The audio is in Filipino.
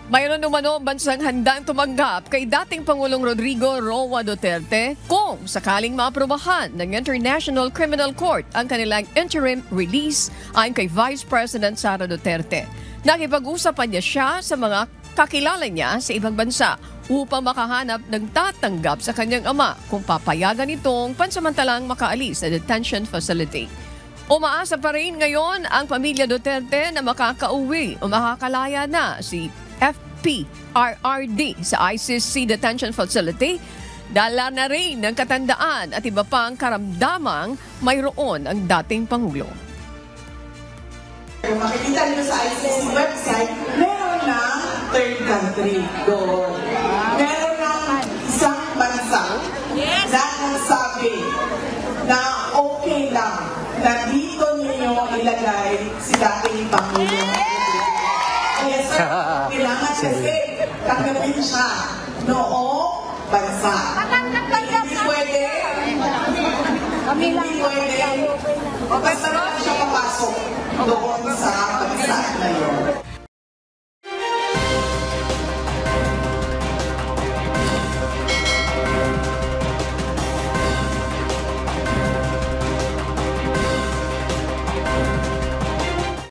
Mayroon umano bansang handang tumanggap kay dating Pangulong Rodrigo Roa Duterte kung sakaling maaprubahan ng International Criminal Court ang kanilang interim release ayon kay Vice President Sara Duterte. Nakipag-usapan niya siya sa mga kakilala niya sa ibang bansa upang makahanap ng tatanggap sa kanyang ama kung papayagan itong pansamantalang makaalis sa detention facility. Umaasa pa rin ngayon ang pamilya Duterte na makakauwi o makakalaya na si FPRRD sa ICC Detention Facility. Dala na rin ng katandaan at iba pang karamdamang mayroon ang dating Pangulo. Kung makikita nyo sa ICC website, meron na third country doon. Meron na isang bansa na nagsabi na okay lang na dito ninyo ilagay si dating Pangulo. Yes, sir. Kailangan kasi tanggapin siya noong bansa. Hindi pwede. Hindi pwede. Basta lang siya papasok doon sa bansa na